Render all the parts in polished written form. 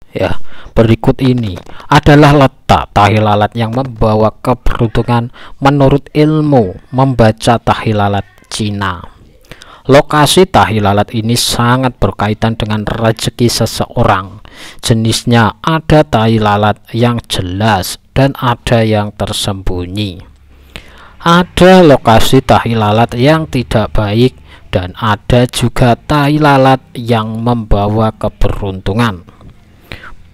Ya, berikut ini adalah letak tahi lalat yang membawa keberuntungan menurut ilmu membaca tahi lalat Cina. Lokasi tahi lalat ini sangat berkaitan dengan rezeki seseorang. Jenisnya ada tahi lalat yang jelas dan ada yang tersembunyi. Ada lokasi tahi lalat yang tidak baik dan ada juga tahi lalat yang membawa keberuntungan.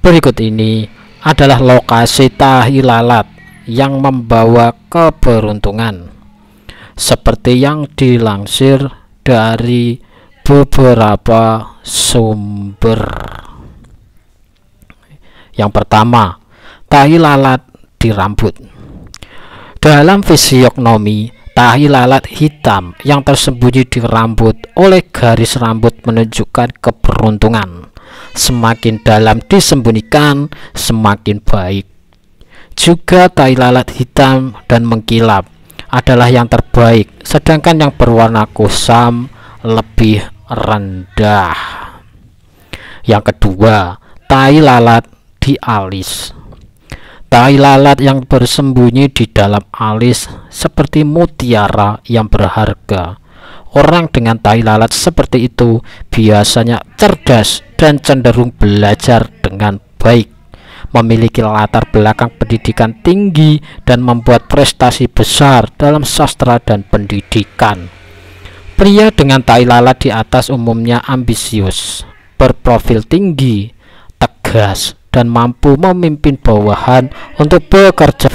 Berikut ini adalah lokasi tahi lalat yang membawa keberuntungan seperti yang dilansir dari beberapa sumber. Yang pertama, tahi lalat di rambut. Dalam fisiognomi, tahi lalat hitam yang tersembunyi di rambut oleh garis rambut menunjukkan keberuntungan. Semakin dalam disembunyikan, semakin baik. Juga tahi lalat hitam dan mengkilap adalah yang terbaik, sedangkan yang berwarna kusam lebih rendah. Yang kedua, tahi lalat di alis. Tahi lalat yang bersembunyi di dalam alis seperti mutiara yang berharga. Orang dengan tahi lalat seperti itu biasanya cerdas dan cenderung belajar dengan baik, memiliki latar belakang pendidikan tinggi dan membuat prestasi besar dalam sastra dan pendidikan. Pria dengan tahi lalat di atas umumnya ambisius, berprofil tinggi, tegas, dan mampu memimpin bawahan untuk bekerja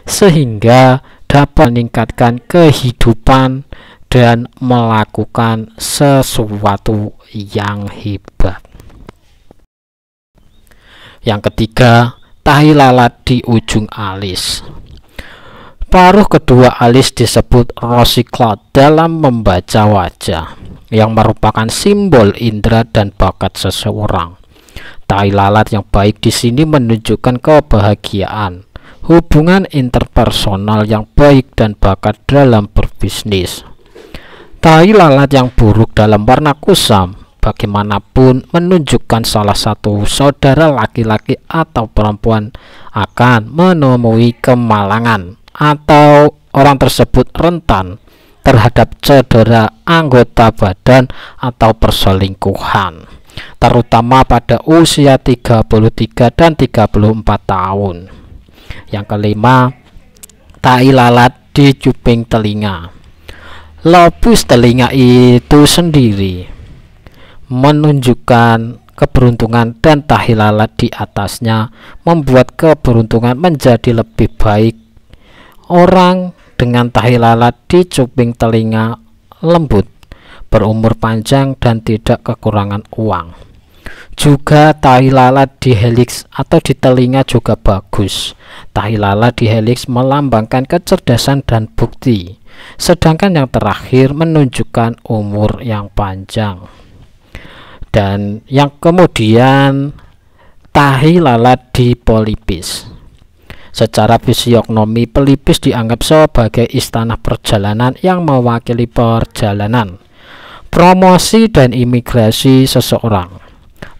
sehingga dapat meningkatkan kehidupan dan melakukan sesuatu yang hebat. Yang ketiga, tahi lalat di ujung alis. Paruh kedua alis disebut rosiklat dalam membaca wajah, yang merupakan simbol indera dan bakat seseorang. Tahi lalat yang baik di sini menunjukkan kebahagiaan, hubungan interpersonal yang baik dan bakat dalam berbisnis. Tahi lalat yang buruk dalam warna kusam bagaimanapun menunjukkan salah satu saudara laki-laki atau perempuan akan menemui kemalangan atau orang tersebut rentan terhadap cedera anggota badan atau perselingkuhan, terutama pada usia 33 dan 34 tahun. Yang kelima, tahi lalat di cuping telinga. Lobus telinga itu sendiri menunjukkan keberuntungan dan tahi lalat di atasnya membuat keberuntungan menjadi lebih baik. Orang dengan tahi lalat di cuping telinga lembut, berumur panjang dan tidak kekurangan uang. Juga tahi lalat di heliks atau di telinga juga bagus. Tahi lalat di heliks melambangkan kecerdasan dan bukti, sedangkan yang terakhir menunjukkan umur yang panjang. Dan yang kemudian, tahi lalat di pelipis. Secara fisiognomi, pelipis dianggap sebagai istana perjalanan yang mewakili perjalanan, promosi dan imigrasi seseorang.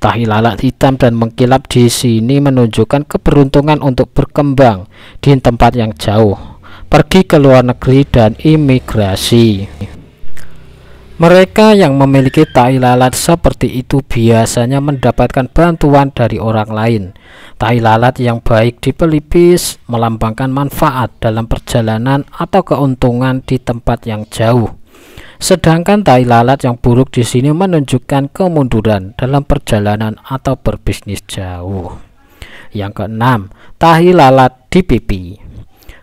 Tahi lalat hitam dan mengkilap di sini menunjukkan keberuntungan untuk berkembang di tempat yang jauh, pergi ke luar negeri dan imigrasi. Mereka yang memiliki tahi lalat seperti itu biasanya mendapatkan bantuan dari orang lain. Tahi lalat yang baik di pelipis melambangkan manfaat dalam perjalanan atau keuntungan di tempat yang jauh. Sedangkan tahi lalat yang buruk di sini menunjukkan kemunduran dalam perjalanan atau berbisnis jauh. Yang keenam, tahi lalat di pipi.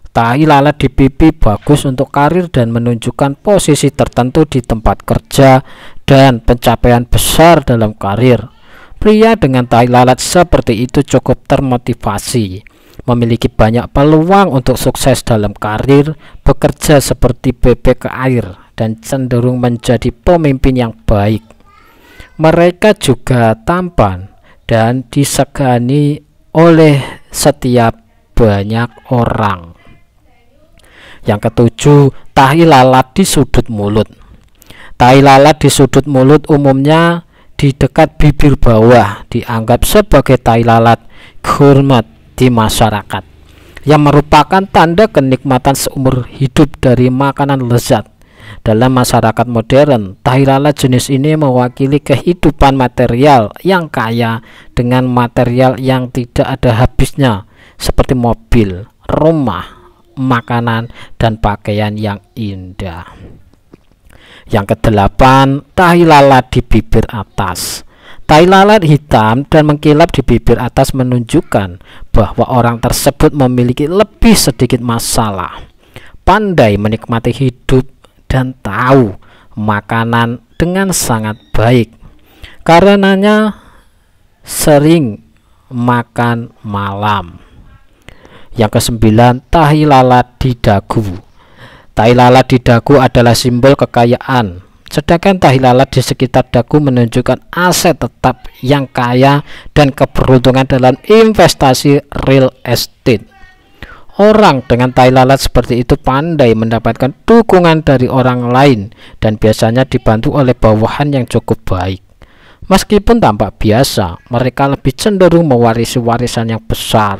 Tahi lalat di pipi bagus untuk karir dan menunjukkan posisi tertentu di tempat kerja dan pencapaian besar dalam karir. Pria dengan tahi lalat seperti itu cukup termotivasi, memiliki banyak peluang untuk sukses dalam karir, bekerja seperti bebek ke air, dan cenderung menjadi pemimpin yang baik. Mereka juga tampan dan disegani oleh setiap banyak orang. Yang ketujuh, tahi lalat di sudut mulut. Tahi lalat di sudut mulut umumnya di dekat bibir bawah dianggap sebagai tai lalat hormat di masyarakat, yang merupakan tanda kenikmatan seumur hidup dari makanan lezat. Dalam masyarakat modern, tai lalat jenis ini mewakili kehidupan material yang kaya dengan material yang tidak ada habisnya, seperti mobil, rumah, makanan, dan pakaian yang indah. Yang kedelapan, tai lalat di bibir atas. Tai lalat hitam dan mengkilap di bibir atas menunjukkan bahwa orang tersebut memiliki lebih sedikit masalah, pandai menikmati hidup, dan tahu makanan dengan sangat baik. Karenanya sering makan malam. Yang kesembilan, tai lalat di dagu. Tai lalat di dagu adalah simbol kekayaan, sedangkan tai lalat di sekitar dagu menunjukkan aset tetap yang kaya dan keberuntungan dalam investasi real estate. Orang dengan tai lalat seperti itu pandai mendapatkan dukungan dari orang lain dan biasanya dibantu oleh bawahan yang cukup baik. Meskipun tampak biasa, mereka lebih cenderung mewarisi warisan yang besar.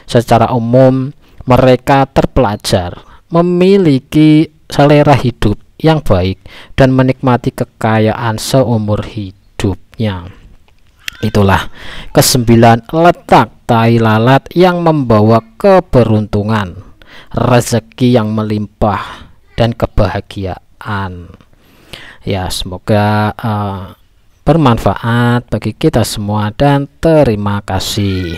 Secara umum, mereka terpelajar, memiliki selera hidup yang baik, dan menikmati kekayaan seumur hidupnya. Itulah kesembilan letak tai lalat yang membawa keberuntungan, rezeki yang melimpah, dan kebahagiaan. Ya, semoga bermanfaat bagi kita semua, dan terima kasih.